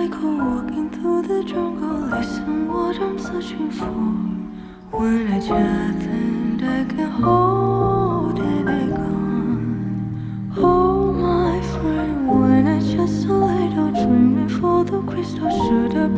echo walking through the jungle. Listen what I'm searching for. When I just think I can hold it again. Oh my friend, when I just a little dreaming for the crystal should have